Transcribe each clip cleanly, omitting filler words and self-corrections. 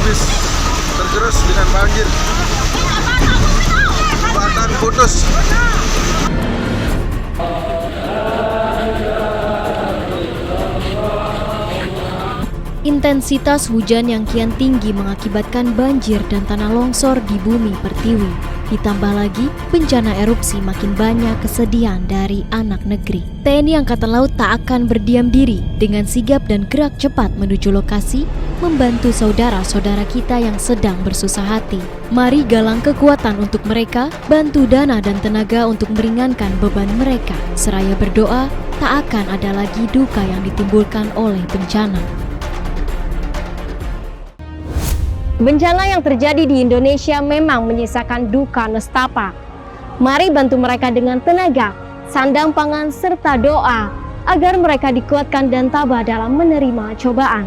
bis tergerus dengan banjir. Jembatan putus. Intensitas hujan yang kian tinggi mengakibatkan banjir dan tanah longsor di bumi pertiwi. Ditambah lagi, bencana erupsi makin banyak kesedihan dari anak negeri. TNI Angkatan Laut tak akan berdiam diri, dengan sigap dan gerak cepat menuju lokasi, membantu saudara-saudara kita yang sedang bersusah hati. Mari galang kekuatan untuk mereka, bantu dana dan tenaga untuk meringankan beban mereka. Seraya berdoa, tak akan ada lagi duka yang ditimbulkan oleh bencana. Bencana yang terjadi di Indonesia memang menyisakan duka nestapa. Mari bantu mereka dengan tenaga, sandang pangan, serta doa agar mereka dikuatkan dan tabah dalam menerima cobaan.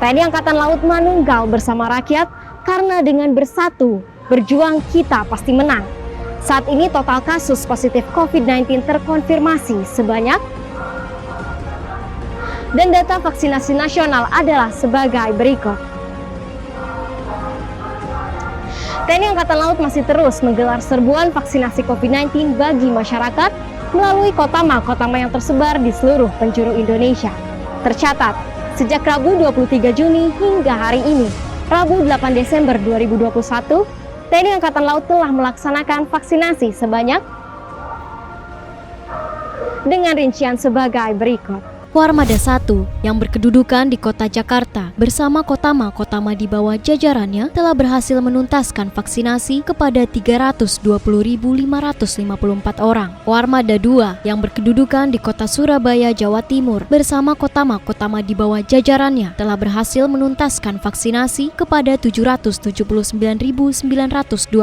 TNI Angkatan Laut manunggal bersama rakyat karena dengan bersatu, berjuang kita pasti menang. Saat ini total kasus positif COVID-19 terkonfirmasi sebanyak dan data vaksinasi nasional adalah sebagai berikut. TNI Angkatan Laut masih terus menggelar serbuan vaksinasi COVID-19 bagi masyarakat melalui kotama-kotama yang tersebar di seluruh penjuru Indonesia. Tercatat, sejak Rabu 23 Juni hingga hari ini, Rabu 8 Desember 2021, TNI Angkatan Laut telah melaksanakan vaksinasi sebanyak dengan rincian sebagai berikut. Warmada 1 yang berkedudukan di kota Jakarta bersama kotama-kotama di bawah jajarannya telah berhasil menuntaskan vaksinasi kepada 320.554 orang. Warmada 2 yang berkedudukan di kota Surabaya, Jawa Timur bersama kotama-kotama di bawah jajarannya telah berhasil menuntaskan vaksinasi kepada 779.902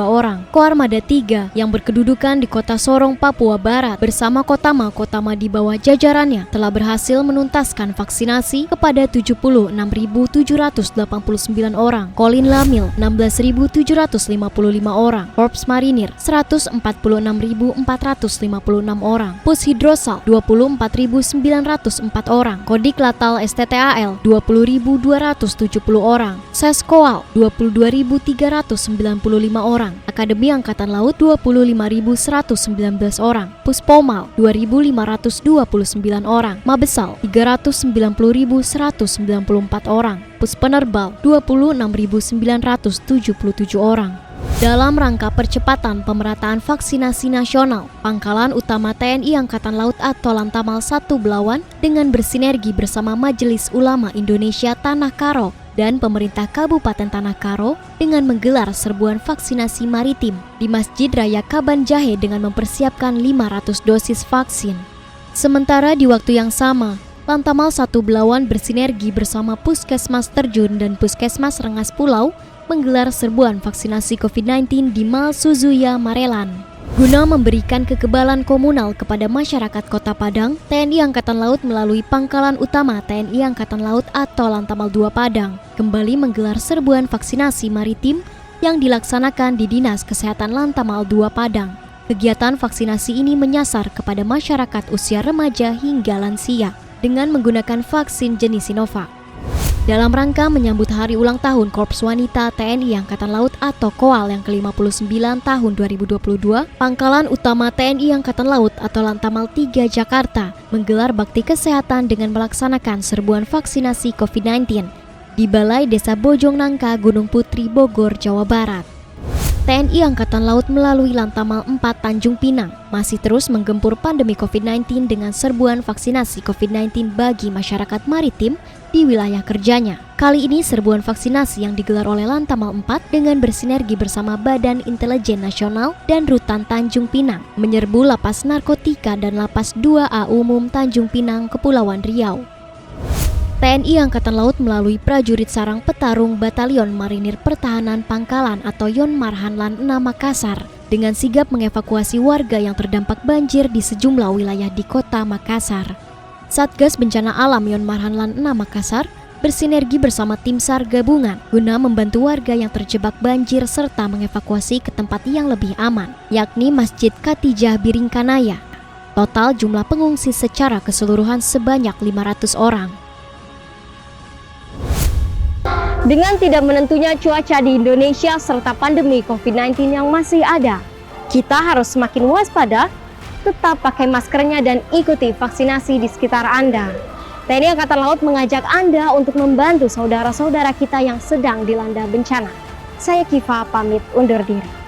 orang. Warmada 3 yang berkedudukan di kota Sorong, Papua Barat bersama kotama-kotama di bawah jajarannya telah berhasil menuntaskan vaksinasi kepada 76.789 orang, Kolin Lamil 16.755 orang, Korps Marinir 146.456 orang, Pus Hidrosal 24.904 orang, Kodik Latal STTAL 20.270 orang, Seskoal 22.395 orang, Akademi Angkatan Laut 25.119 orang, Puspomal 2.529 orang, Mabesal 390.194 orang, Puspenerbal 26.977 orang. Dalam rangka percepatan pemerataan vaksinasi nasional, Pangkalan Utama TNI Angkatan Laut atau Lantamal 1 Belawan dengan bersinergi bersama Majelis Ulama Indonesia Tanah Karo dan pemerintah Kabupaten Tanah Karo dengan menggelar serbuan vaksinasi maritim di Masjid Raya Kaban Jahe dengan mempersiapkan 500 dosis vaksin. Sementara di waktu yang sama, Lantamal 1 Belawan bersinergi bersama Puskesmas Terjun dan Puskesmas Rengas Pulau menggelar serbuan vaksinasi COVID-19 di Mal Suzuya, Marelan. Guna memberikan kekebalan komunal kepada masyarakat Kota Padang, TNI Angkatan Laut melalui Pangkalan Utama TNI Angkatan Laut atau Lantamal 2 Padang kembali menggelar serbuan vaksinasi maritim yang dilaksanakan di Dinas Kesehatan Lantamal 2 Padang. Kegiatan vaksinasi ini menyasar kepada masyarakat usia remaja hingga lansia dengan menggunakan vaksin jenis Sinovac. Dalam rangka menyambut hari ulang tahun Korps Wanita TNI Angkatan Laut atau KOAL yang ke-59 tahun 2022, Pangkalan Utama TNI Angkatan Laut atau Lantamal 3 Jakarta menggelar bakti kesehatan dengan melaksanakan serbuan vaksinasi COVID-19 di Balai Desa Bojong Nangka, Gunung Putri, Bogor, Jawa Barat. TNI Angkatan Laut melalui Lantamal 4 Tanjung Pinang masih terus menggempur pandemi COVID-19 dengan serbuan vaksinasi COVID-19 bagi masyarakat maritim di wilayah kerjanya. Kali ini serbuan vaksinasi yang digelar oleh Lantamal 4 dengan bersinergi bersama Badan Intelijen Nasional dan Rutan Tanjung Pinang menyerbu Lapas Narkotika dan Lapas 2A Umum Tanjung Pinang, Kepulauan Riau. TNI Angkatan Laut melalui prajurit sarang petarung Batalion Marinir Pertahanan Pangkalan atau Yon Marhanlan 6 Makassar dengan sigap mengevakuasi warga yang terdampak banjir di sejumlah wilayah di kota Makassar. Satgas Bencana Alam Yon Marhanlan 6 Makassar bersinergi bersama tim SAR gabungan guna membantu warga yang terjebak banjir serta mengevakuasi ke tempat yang lebih aman, yakni Masjid Katijah Biringkanaya. Total jumlah pengungsi secara keseluruhan sebanyak 500 orang. Dengan tidak menentunya cuaca di Indonesia serta pandemi COVID-19 yang masih ada, kita harus semakin waspada, tetap pakai maskernya dan ikuti vaksinasi di sekitar Anda. TNI Angkatan Laut mengajak Anda untuk membantu saudara-saudara kita yang sedang dilanda bencana. Saya Kiva pamit undur diri.